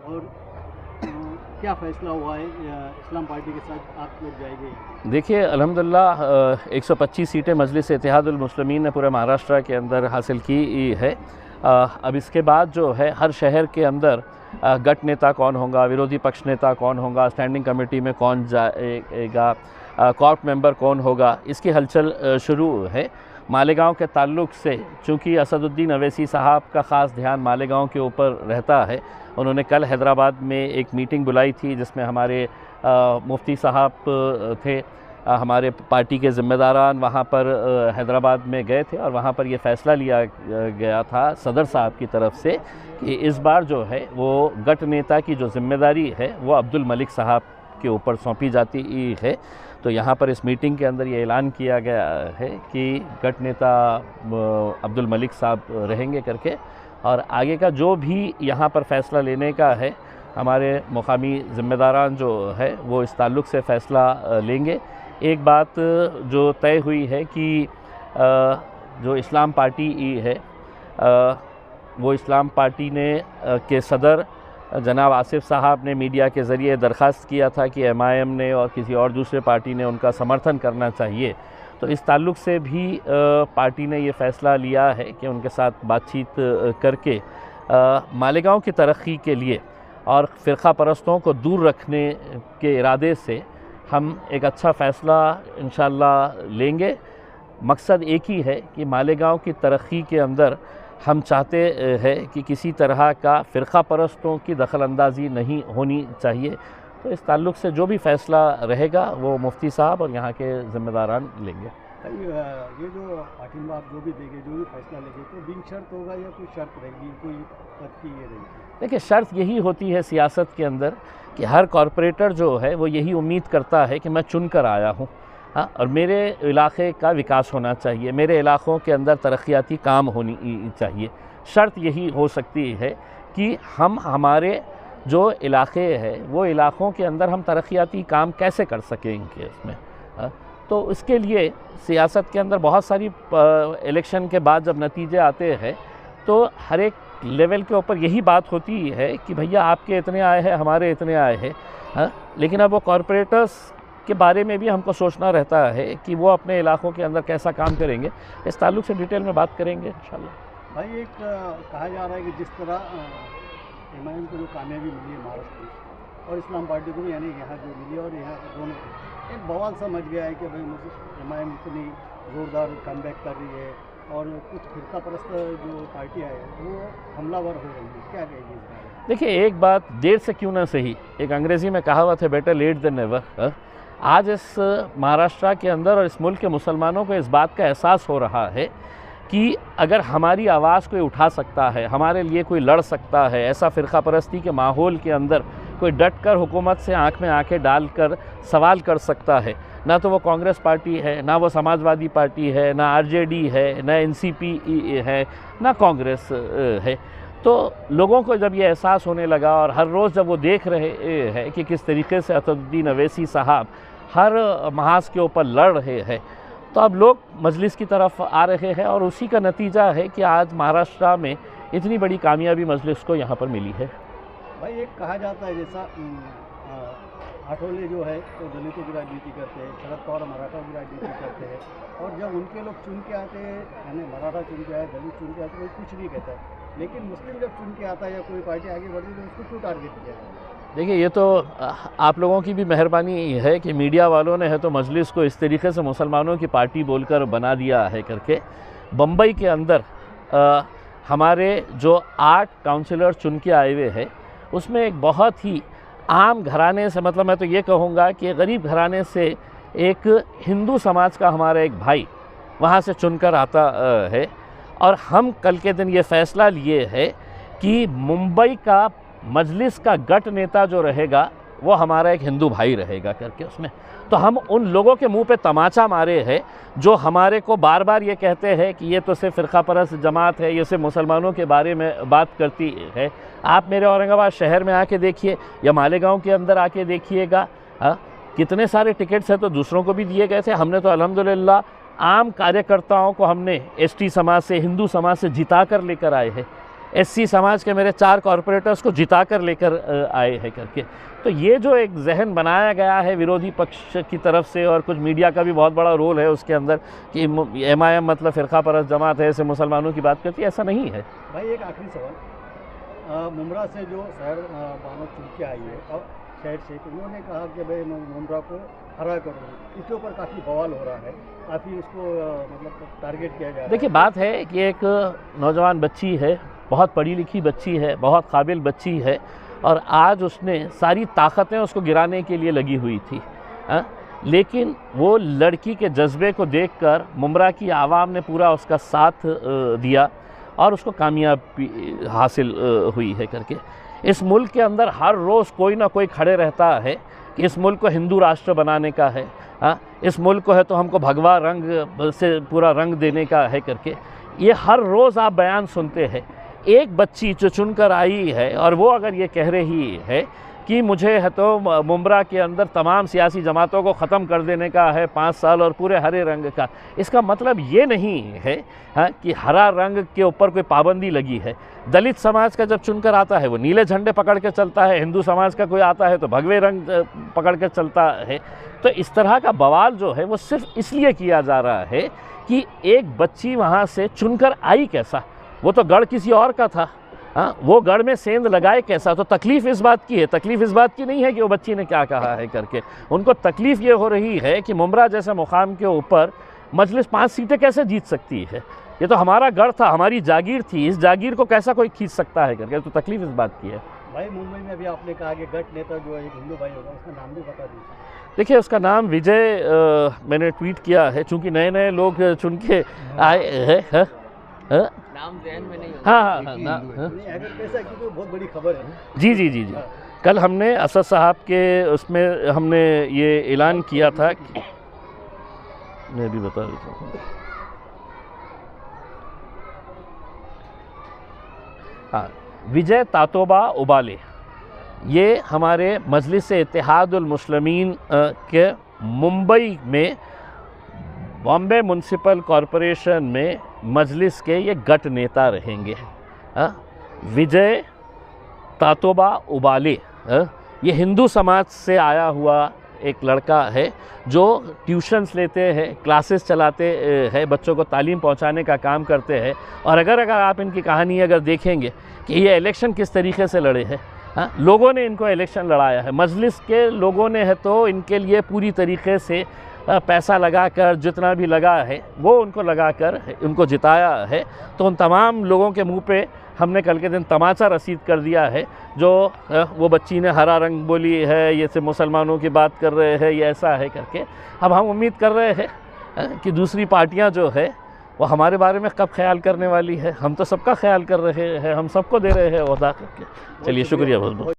और क्या फ़ैसला हुआ है इस्लाम पार्टी के साथ आप लोग जाएंगे? देखिए अल्हम्दुलिल्लाह 125 सीटें मजलिस इत्तेहादुल मुस्लिमीन ने पूरे महाराष्ट्र के अंदर हासिल की है। अब इसके बाद जो है हर शहर के अंदर गट नेता कौन होगा, विरोधी पक्ष नेता कौन होगा, स्टैंडिंग कमेटी में कौन जाएगा, कॉर्प मेंबर कौन होगा, इसकी हलचल शुरू है। मालेगांव के ताल्लुक़ से चूँकि असदुद्दीन अवैसी साहब का ख़ास ध्यान मालेगांव के ऊपर रहता है, उन्होंने कल हैदराबाद में एक मीटिंग बुलाई थी जिसमें हमारे मुफ्ती साहब थे, हमारे पार्टी के ज़िम्मेदारान वहाँ पर हैदराबाद में गए थे और वहाँ पर ये फ़ैसला लिया गया था सदर साहब की तरफ से कि इस बार जो है वो गट नेता की जो ज़िम्मेदारी है वो अब्दुल मलिक साहब के ऊपर सौंपी जाती है। तो यहाँ पर इस मीटिंग के अंदर ये ऐलान किया गया है कि गट नेता अब्दुल मलिक साहब रहेंगे करके, और आगे का जो भी यहाँ पर फ़ैसला लेने का है हमारे मुकामी ज़िम्मेदारान जो है वो इस ताल्लुक़ से फ़ैसला लेंगे। एक बात जो तय हुई है कि जो इस्लाम पार्टी है वो इस्लाम पार्टी ने के सदर जनाब आसिफ साहब ने मीडिया के ज़रिए दरख्वास्त किया था कि MIM ने और किसी और दूसरे पार्टी ने उनका समर्थन करना चाहिए। तो इस ताल्लुक़ से भी पार्टी ने ये फ़ैसला लिया है कि उनके साथ बातचीत करके मालेगांव की तरक्की के लिए और फ़िरक़ा परस्तों को दूर रखने के इरादे से हम एक अच्छा फ़ैसला इंशाअल्लाह लेंगे। मकसद एक ही है कि मालेगांव की तरक्की के अंदर हम चाहते हैं कि किसी तरह का फ़िरक़ा परस्तों की दखलअंदाज़ी नहीं होनी चाहिए। तो इस ताल्लुक़ से जो भी फ़ैसला रहेगा वो मुफ्ती साहब और यहाँ के ज़िम्मेदारान लेंगे। ये जो पार्टी में आप जो भी देंगे, जो भी फैसला लेंगे, तो बिन शर्त होगा या कोई शर्त रहेगी, कोई पद की ये रहेगी? देखिए शर्त यही होती है सियासत के अंदर कि हर कॉरपोरेटर जो है वो यही उम्मीद करता है कि मैं चुन कर आया हूँ, हाँ, और मेरे इलाके का विकास होना चाहिए, मेरे इलाक़ों के अंदर तरक्याती काम होनी चाहिए। शर्त यही हो सकती है कि हम हमारे जो इलाक़े हैं वो इलाक़ों के अंदर हम तरक्याती काम कैसे कर सकेंगे उसमें, हाँ? तो इसके लिए सियासत के अंदर बहुत सारी इलेक्शन के बाद जब नतीजे आते हैं तो हर एक लेवल के ऊपर यही बात होती है कि भैया आपके इतने आए हैं, हमारे इतने आए हैं, हाँ? लेकिन अब वो कॉरपोरेटर्स के बारे में भी हमको सोचना रहता है कि वो अपने इलाक़ों के अंदर कैसा काम करेंगे। इस ताल्लुक़ से डिटेल में बात करेंगे इंशाल्लाह। भाई एक कहा जा रहा है कि जिस तरह MIM को जो कामयाबी मिली है महाराष्ट्र में और इस्लाम पार्टी को भी, यानी यहाँ जो मिली और यहाँ दोनों एक बवाल समझ गया है कि भाई MIM इतनी ज़ोरदार कमबैक कर रही है और कुछ फ़िरक़ा परस्त जो पार्टियाँ हैं वो हमलावर हो रही है, क्या कहेंगे इस बारे में? देखिए एक बात देर से क्यों ना सही, एक अंग्रेज़ी में कहावत है बेटर लेट देन नेवर। आज इस महाराष्ट्र के अंदर और इस मुल्क के मुसलमानों को इस बात का एहसास हो रहा है कि अगर हमारी आवाज़ कोई उठा सकता है, हमारे लिए कोई लड़ सकता है, ऐसा फ़िरक़ा परस्ती के माहौल के अंदर कोई डट कर हुकूमत से आँख में आँखें डालकर सवाल कर सकता है, ना तो वो कांग्रेस पार्टी है, ना वो समाजवादी पार्टी है, ना RJD है, ना NCP है, ना कांग्रेस है। तो लोगों को जब ये एहसास होने लगा और हर रोज़ जब वो देख रहे हैं कि किस तरीके से असदुद्दीन अवैसी साहब हर महाज के ऊपर लड़ रहे हैं, तो अब लोग मजलिस की तरफ आ रहे हैं और उसी का नतीजा है कि आज महाराष्ट्र में इतनी बड़ी कामयाबी मजलिस को यहाँ पर मिली है। भाई एक कहा जाता है जैसा आठवले जो है तो दलितों की राजनीति करते हैं, शरद पवार मराठा की राजनीति करते हैं, और जब उनके लोग चुन के आते हैं, यानी मराठा चुन के आए, दलित चुन के आते, कोई कुछ नहीं कहता है, लेकिन मुस्लिम जब चुन के आता है या कोई पार्टी आगे बढ़ती है तो उसको क्यों टारगेट किया है? देखिए ये तो आप लोगों की भी मेहरबानी है कि मीडिया वालों ने है तो मजलिस को इस तरीके से मुसलमानों की पार्टी बोलकर बना दिया है करके। बम्बई के अंदर हमारे जो 8 काउंसिलर चुन के आए हुए हैं उसमें एक बहुत ही आम घराने से, मतलब मैं तो ये कहूँगा कि गरीब घराने से एक हिंदू समाज का हमारा एक भाई वहाँ से चुनकर आता है, और हम कल के दिन ये फ़ैसला लिए है कि मुंबई का मजलिस का गट नेता जो रहेगा वो हमारा एक हिंदू भाई रहेगा करके उसमें। तो हम उन लोगों के मुंह पे तमाचा मारे हैं जो हमारे को बार बार ये कहते हैं कि ये तो सिर्फ फ़िरक़ा परस्त जमात है, ये सिर्फ मुसलमानों के बारे में बात करती है। आप मेरे औरंगाबाद शहर में आके देखिए या मालेगांव के अंदर आके देखिएगा, कितने सारे टिकट्स हैं तो दूसरों को भी दिए गए थे। हमने तो अल्हम्दुलिल्लाह आम कार्यकर्ताओं को हमने ST समाज से, हिंदू समाज से जिता कर लेकर आए हैं। एससी समाज के मेरे 4 कॉरपोरेटर्स को जिता कर लेकर आए हैं करके। तो ये जो एक जहन बनाया गया है विरोधी पक्ष की तरफ से, और कुछ मीडिया का भी बहुत बड़ा रोल है उसके अंदर कि MIM मतलब फ़िरका परस्त जमात है, ऐसे मुसलमानों की बात करती है, ऐसा नहीं है। भाई एक आखिरी सवाल, मुमरा से जो शहर बानो चुन के आई है और शहर से, उन्होंने कहा कि भाई मुमरा को हरा करो, इसके ऊपर काफ़ी बवाल हो रहा है, काफ़ी उसको मतलब टारगेट किया जा रहा है। देखिए, बात है कि एक नौजवान बच्ची है, बहुत पढ़ी लिखी बच्ची है, बहुत काबिल बच्ची है, और आज उसने सारी ताकतें उसको गिराने के लिए लगी हुई थी, लेकिन वो लड़की के जज्बे को देखकर मुमरा की आवाम ने पूरा उसका साथ दिया और उसको कामयाबी हासिल हुई है करके। इस मुल्क के अंदर हर रोज़ कोई ना कोई खड़े रहता है कि इस मुल्क को हिंदू राष्ट्र बनाने का है, इस मुल्क को है तो हमको भगवा रंग से पूरा रंग देने का है करके। ये हर रोज़ आप बयान सुनते हैं। एक बच्ची जो चुनकर आई है और वो अगर ये कह रही है कि मुझे है तो मुमरा के अंदर तमाम सियासी जमातों को ख़त्म कर देने का है 5 साल और पूरे हरे रंग का, इसका मतलब ये नहीं है कि हरा रंग के ऊपर कोई पाबंदी लगी है। दलित समाज का जब चुनकर आता है वो नीले झंडे पकड़ के चलता है, हिंदू समाज का कोई आता है तो भगवे रंग पकड़ के चलता है। तो इस तरह का बवाल जो है वो सिर्फ इसलिए किया जा रहा है कि एक बच्ची वहाँ से चुनकर आई कैसा, वो तो गढ़ किसी और का था, वो गढ़ में सेंध लगाए कैसा। तो तकलीफ़ इस बात की है, तकलीफ़ इस बात की नहीं है कि वो बच्ची ने क्या कहा है करके। उनको तकलीफ़ ये हो रही है कि मुमरा जैसे मुकाम के ऊपर मजलिस 5 सीटें कैसे जीत सकती है, ये तो हमारा गढ़ था, हमारी जागीर थी, इस जागीर को कैसा कोई खींच सकता है करके। तो तकलीफ़ इस बात की है। भाई मुंबई में अभी आपने कहा कि गठ नेता जो है एक हिंदू भाई होगा, उसका नाम भी बता दीजिए। देखिए, उसका नाम विजय मैंने ट्वीट किया है, चूँकि नए नए लोग चुन के आए हैं। नाम ज़हन में नहीं होगा। हाँ, अगर कैसा कि तो बहुत बड़ी खबर है। जी। कल हमने असद साहब के उसमें हमने ये ऐलान किया था कि मैं भी बता देता हूँ। हाँ, विजय तातोबा उबाले ये हमारे मजलिस इत्तेहादुल मुस्लिमीन के मुंबई में बॉम्बे म्यूनसिपल कॉरपोरेशन में मजलिस के ये गट नेता रहेंगे। विजय तातोबा उबाले ये हिंदू समाज से आया हुआ एक लड़का है जो ट्यूशन्स लेते हैं, क्लासेस चलाते हैं, बच्चों को तालीम पहुंचाने का काम करते हैं। और अगर आप इनकी कहानी अगर देखेंगे कि ये इलेक्शन किस तरीके से लड़े हैं, लोगों ने इनको इलेक्शन लड़ाया है, मजलिस के लोगों ने है तो इनके लिए पूरी तरीके से पैसा लगाकर जितना भी लगा है वो उनको लगाकर उनको जिताया है। तो उन तमाम लोगों के मुंह पे हमने कल के दिन तमाचा रसीद कर दिया है। जो वो बच्ची ने हरा रंग बोली है, ये से मुसलमानों की बात कर रहे हैं, ये ऐसा है करके। अब हम उम्मीद कर रहे हैं कि दूसरी पार्टियां जो है वो हमारे बारे में कब ख्याल करने वाली है। हम तो सबका ख्याल कर रहे हैं, हम सबको दे रहे हैं ओहदा करके। चलिए, शुक्रिया बहुत बहुत।